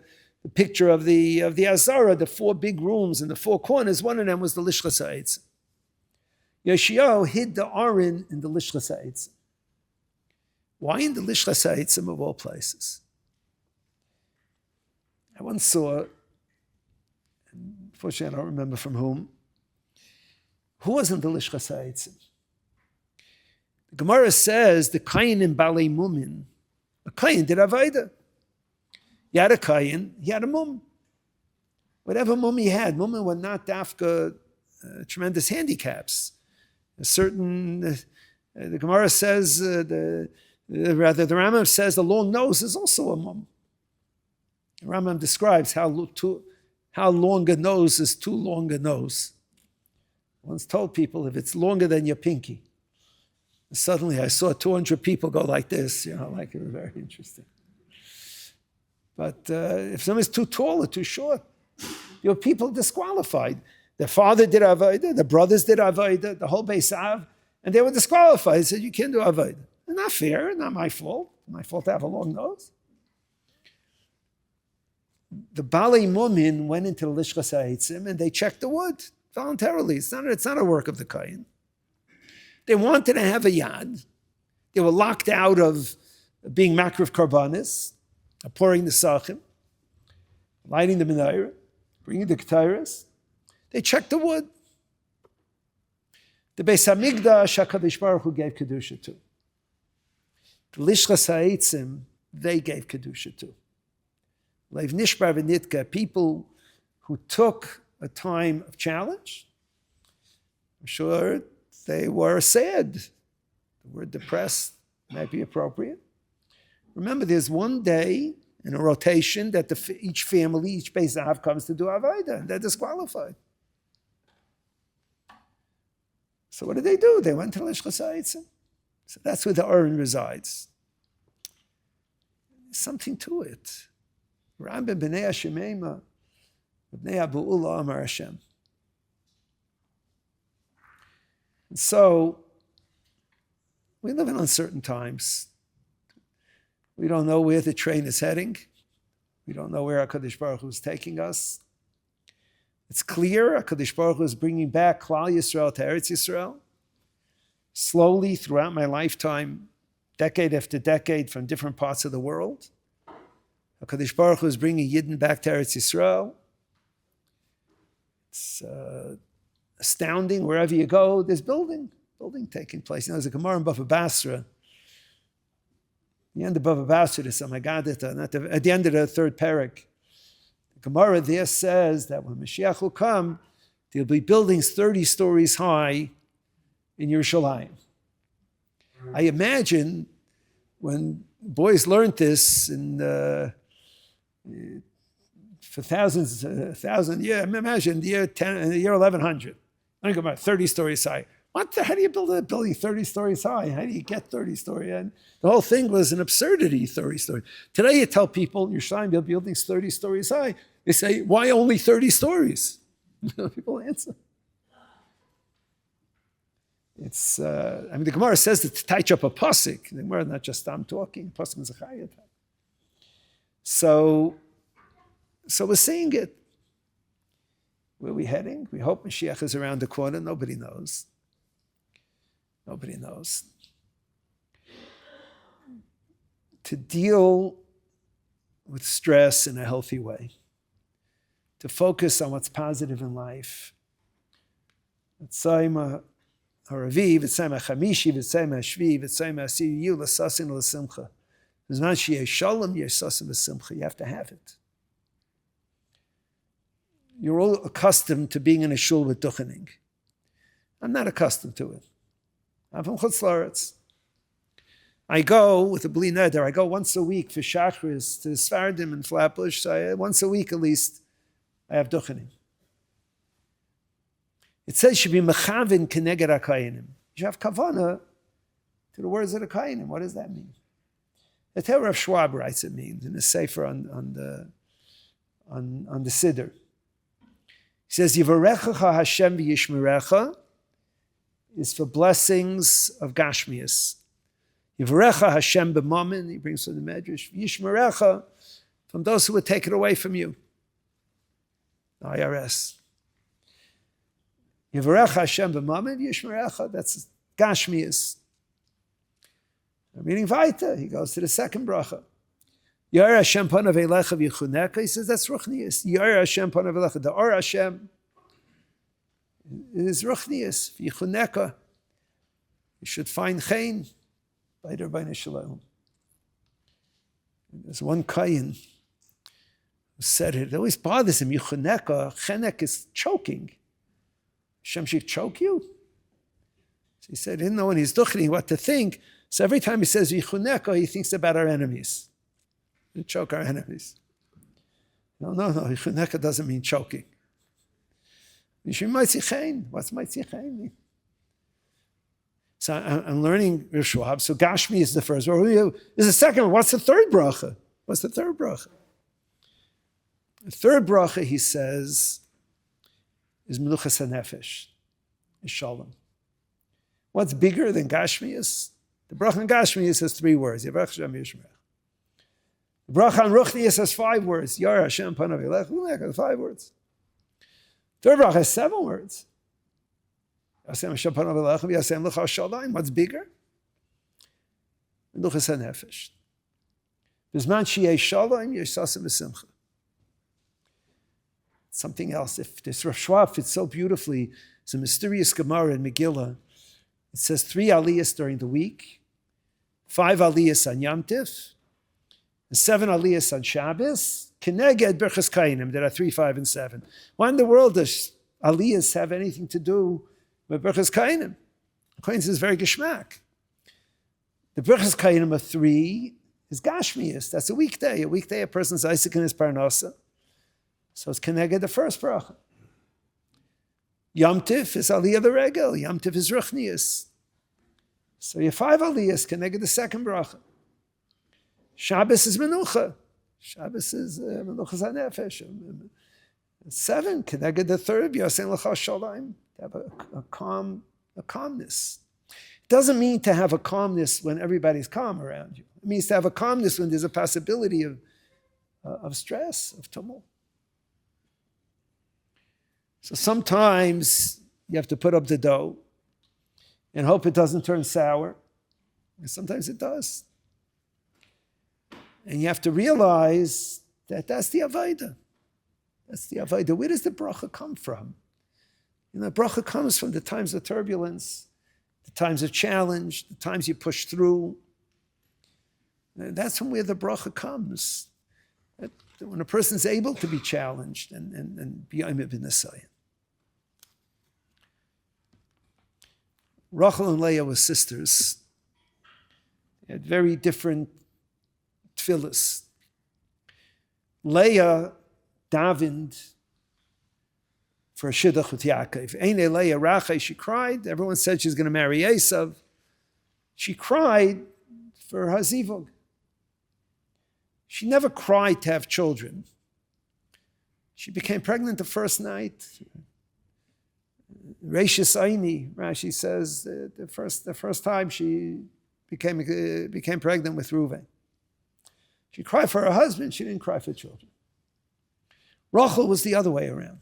picture of the Azara, the 4 big rooms in the 4 corners, one of them was the Lishkah Sa'etzim. Yeshiel hid the Aron in the Lishkah Sa'etzim. Why in the Lishkah Sa'etzim of all places? I once saw, unfortunately I don't remember from whom was in the Lishkah Sa'etzim? The Gemara says the Kayin in Balei Mumin, a Kayin did Avodah. He had a Kayin, he had a Mum. Whatever Mum he had, Mum were not dafka tremendous handicaps. A certain, the Gemara says, the Rambam says the long nose is also a Mum. The Rambam describes how long a nose is too long a nose. Once told people if it's longer than your pinky. Suddenly I saw 200 people go like this, like it was very interesting. But if someone's too tall or too short, your people disqualified. Their father did Avodah, the brothers did Avodah, the whole Beis Av, and they were disqualified. They said, you can't do Avodah. Not fair, not my fault. My fault to have a long nose. the Balei Mumin went into the Lishkah Sa'itzim and they checked the wood voluntarily. It's not a work of the Kayin. They wanted to have a yad. They were locked out of being makriv karbanis, pouring the sachim, lighting the menorah, bringing the ketairas. They checked the wood. The Beis Hamikdash, HaKadosh Baruch Hu gave kedusha to. The Lishkah Sa'itzim, they gave kedusha to. Leiv Nishbar v'Nitka, people who took a time of challenge. I'm sure they were sad. The word depressed might be appropriate. Remember, there's one day in a rotation that each family, each Beis Zahav comes to do Avodah, and they're disqualified. So what did they do? They went to Lishkah Sa'itzim. So that's where the Oren resides. There's something to it. Rabbi b'nei Hashemema, b'nei Abu'ula Amar Hashem. And so, we live in uncertain times. We don't know where the train is heading. We don't know where HaKadosh Baruch Hu is taking us. It's clear HaKadosh Baruch Hu is bringing back Klal Yisrael to Eretz Yisrael. Slowly, throughout my lifetime, decade after decade, from different parts of the world, HaKadosh Baruch Hu is bringing Yidden back to Eretz Yisrael. It's astounding. Wherever you go, there's building taking place. You know, there's a Gemara in Bava Basra. The end of Bava Basra, there's some Haggadah, at the end of the third parak. The Gemara there says that when Mashiach will come, there'll be buildings 30 stories high in Yerushalayim. I imagine when boys learned this for thousands, imagine the year 1100. I think about 30 stories high. How do you build a building 30 stories high? How do you get 30 stories? And the whole thing was an absurdity, 30 stories. Today you tell people, you're trying to build buildings 30 stories high. They say, why only 30 stories? People answer. It's, the Gemara says that to touch up a pasuk. The Gemara not just I'm talking, pasuk is Zakaria. So we're seeing it. Where are we heading? We hope Mashiach is around the corner. Nobody knows. Nobody knows. To deal with stress in a healthy way. To focus on what's positive in life. Haravi, v'tzayim ha'chamishi, v'tzayim ha'shvi, v'tzayim ha'asiri, yu l'sasin l'simcha. B'zman she'yeh shalom, yeh sasin l'simcha. You have to have it. You're all accustomed to being in a shul with duchening. I'm not accustomed to it. I'm from Chutz La'aretz. I go with a Bli Neder. I go once a week for Shachris to Sfardim and Flatbush. So once a week at least, I have duchening. It says you should be mechavin keneged hakayinim. You should have kavana to the words of the kayinim. What does that mean? The Torah of Schwab writes it means in the Sefer on the Siddur. He says, Yivarechacha Hashem v'yishmerecha is for blessings of Gashmias. Yivarecha Hashem b'mamin, he brings from the Medrash, v'yishmerecha, from those who would take it away from you. The IRS. Yivarecha Hashem b'mamin, v'yishmerecha, that's Gashmias. I'm reading Vaita, he goes to the second bracha. Yair Hashem panav elecha v'yichuneka. He says that's ruchnius. Yair Hashem panav elecha. The Or Hashem is ruchnius v'yichuneka. You should find chen by the Rebbeinu Shalom. There's one kayin who said it. It always bothers him. Yichuneka. Chenek is choking. Hashem should choke you. So he said he didn't know when he's duchening what to think. So every time he says yichuneka, he thinks about our enemies. To choke our enemies. No. Yichuneka doesn't mean choking. What's Maitzichein mean? So I'm learning Rishwab. So Gashmi is the first. There's a second one. What's the third bracha? The third bracha, he says, is Meluchas HaNefesh, is Shalom. What's bigger than Gashmius? The bracha in Gashmius has 3 words. The Bracha on Ruchnius has 5 words. Yar Hashem panav elecha has 5 words. Third bracha has 7 words. Hashem Hashem panav elecha v'yasem lecha shalayim. What's bigger? Menuchas hanefesh. Bizman sheyeh shalayim yesasem v'simcha. Something else. If this Rav Schwab fits so beautifully, it's a mysterious Gemara in Megillah. It says 3 aliyahs during the week, 5 aliyahs on Yom Tif, and 7 aliyahs on Shabbos. Keneged Birchas Kainim. There are 3, 5, and 7. Why in the world does aliyahs have anything to do with Birchas Kainim? Kainim is very geschmack. The Birchas Kainim of 3 is Gashmias. That's a weekday. A weekday, a person's Isaac and his Parnasa. So it's Keneged the first bracha. Yom Tif is Aliyah the Regel. Yom Tif is Ruchnius. So you have 5 aliyahs Keneged the second bracha. Shabbos is Menucha. Shabbos is Menuchas HaNefesh. 7 Keneged the third. Yasem Lecha Shalayim. Have a calmness. It doesn't mean to have a calmness when everybody's calm around you. It means to have a calmness when there's a possibility of stress, of tumult. So sometimes you have to put up the dough and hope it doesn't turn sour. And sometimes it does. And you have to realize that that's the Avodah. That's the Avodah. Where does the bracha come from? The bracha comes from the times of turbulence, the times of challenge, the times you push through. And that's from where the bracha comes. When a person's able to be challenged and be Omer b'Nisayim. Rachel and Leah were sisters. They had very different tefillas. Leah davened for a shidduch with Yaakov. Eine Leah Rachel, she cried. Everyone said she's going to marry Esav. She cried for her zivug. She never cried to have children. She became pregnant the first night. Reishis Aini, Rashi says, the first time she became pregnant with Reuven. She cried for her husband, she didn't cry for children. Rachel was the other way around.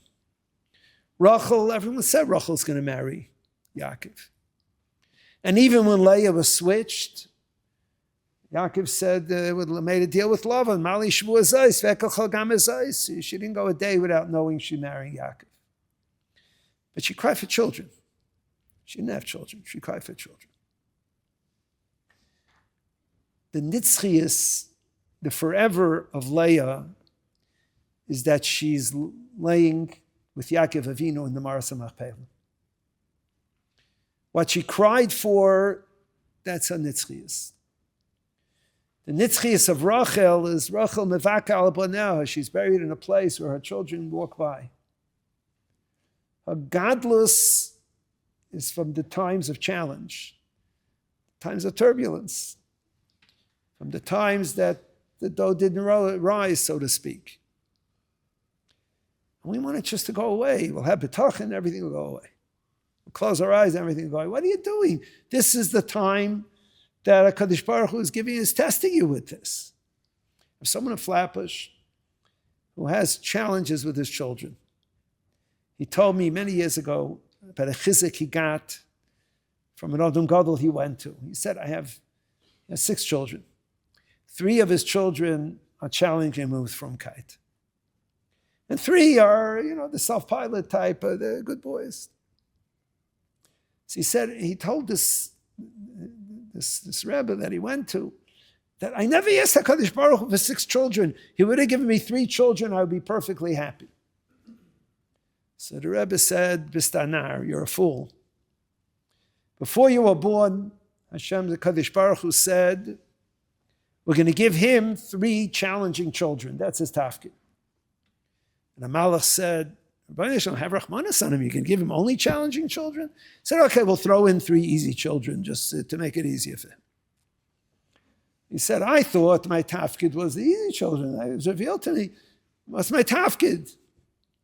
Rachel, everyone said Rachel's going to marry Yaakov. And even when Leah was switched, Yaakov said, made a deal with Lavan. Mali shvu azais, ve'ekal gam azais. She didn't go a day without knowing she's marrying Yaakov. But she cried for children. She didn't have children. She cried for children. The nitzchias, the forever of Leah, is that she's laying with Yaakov Avinu in the Maras HaMachpelah. What she cried for, that's her nitzchias. The nitzchias of Rachel is Rachel mevaka al baneha. She's buried in a place where her children walk by. Her gadlus is from the times of challenge, times of turbulence, from the times that the dough didn't rise, so to speak. And we want it just to go away. We'll have betachin, everything will go away. We'll close our eyes, everything will go away. What are you doing? This is the time that HaKadosh Baruch Hu is giving, is testing you with this. If someone in Flatbush who has challenges with his children, he told me many years ago about a chizik he got from an Adam Gadol he went to. He said, he has 6 children. 3 of his children are challenging him with frumkeit. And 3 are, the self-pilot type, they're good boys. So he said, he told this Rebbe that he went to, that I never asked HaKadosh Baruch Hu for 6 children. He would have given me 3 children, I would be perfectly happy. So the Rebbe said, Bistanar, you're a fool. Before you were born, Hashem, the HaKadosh Baruch Hu said, we're going to give him 3 challenging children. That's his tafkid. And the Malach said, Rabbi Hashem, have Rachmanis on him. You can give him only challenging children? He said, okay, we'll throw in 3 easy children just to make it easier for him. He said, I thought my tafkid was the easy children. It was revealed to me. What's my tafkid?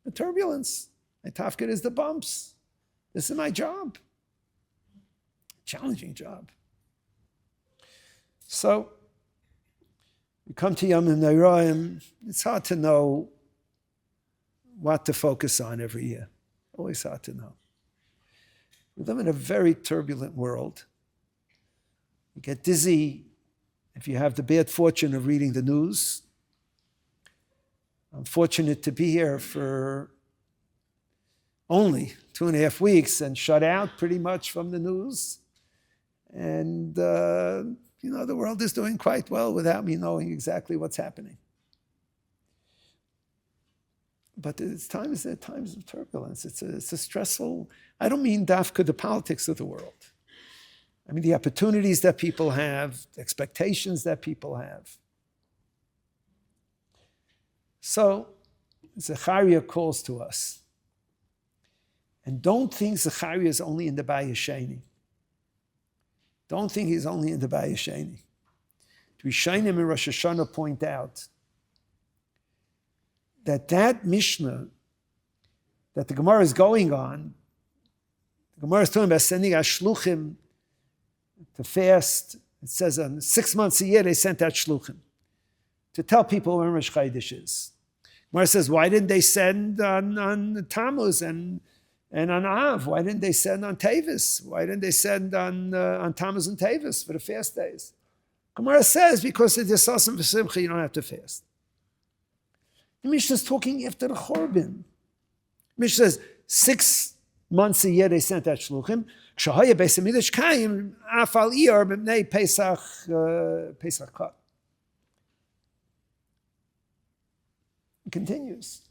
The turbulence. My tafkid is the bumps. This is my job. Challenging job. So, We come to Yom Noraim, it's hard to know what to focus on every year. Always hard to know. We live in a very turbulent world. You get dizzy if you have the bad fortune of reading the news. I'm fortunate to be here for only 2.5 weeks and shut out pretty much from the news. And, the world is doing quite well without me knowing exactly what's happening. But it's times of turbulence. It's a stressful, I don't mean dafka the politics of the world. I mean the opportunities that people have, the expectations that people have. So Zakaria calls to us. And don't think Zakaria is only in the Bayis Sheni. Don't think he's only in the Bayis Sheni. Rishonim and Rosh Hashanah point out that Mishnah that the Gemara is going on, the Gemara is talking about sending out shluchim to fast. It says 6 months a year they sent out shluchim to tell people when Rosh Chodesh is. Gemara says, why didn't they send on Tammuz and on Av? Why didn't they send on Tevis? Why didn't they send on Tammuz and Tevis for the fast days? Gemara says, because it is Sasim V'Simcha, you don't have to fast. The Mishnah is talking after the Chorban. Mishnah says, 6 months a year they sent out shluchim. Shahaya Beis HaMikdash Kayim, Afal Iyar B'nei Pesach Kat. It continues.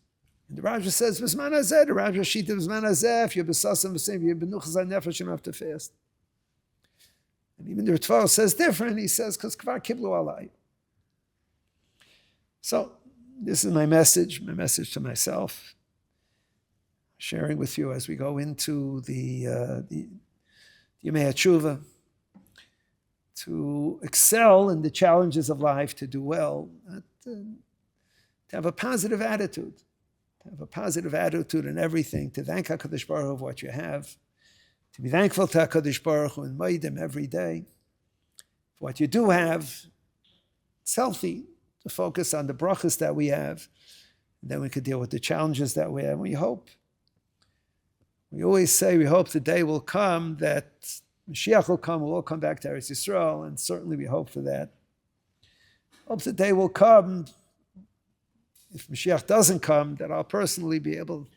And the Raja says, V'zman hazeh, the Raja Shita V'zman hazeh, if you're B'sasam V'sim, if you're B'nuchas HaNefesh, you don't have to fast. And even the Ritva says different. He says, because Kvar Kiblu Alai. So, this is my message to myself, sharing with you as we go into the Yemei HaTshuva, to excel in the challenges of life, to do well, to have a positive attitude. To have a positive attitude in everything, to thank HaKadosh Baruch Hu for what you have, to be thankful to HaKadosh Baruch Hu and Maidim every day for what you do have. It's healthy to focus on the brachas that we have, and then we could deal with the challenges that we have. We hope. We always say we hope the day will come that Mashiach will come, we'll all come back to Eretz Yisroel, and certainly we hope for that. Hope the day will come, if Mashiach doesn't come, that I'll personally be able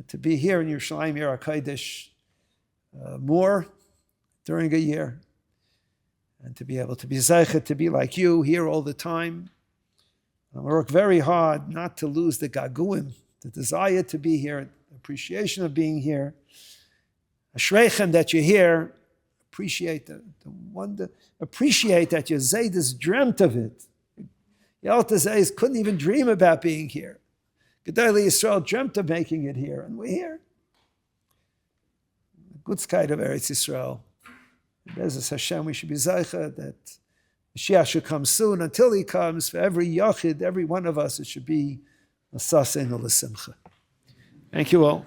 to be here in Yerushalayim, Yer HaKodesh, more during a year, and to be able to be zeichet, to be like you, here all the time. I work very hard not to lose the gaguim, the desire to be here, the appreciation of being here. Ashreichem that you're here, appreciate the wonder, appreciate that your Zaydis dreamt of it. Yalta Zaydis couldn't even dream about being here. Gedolei Yisrael dreamt of making it here, and we're here. The Gutzkeit of Eretz Yisrael. Bezos Hashem, we should be zeicha that Mashiach should come soon. Until he comes, for every yachid, every one of us, it should be a sasein l'simcha. Thank you all.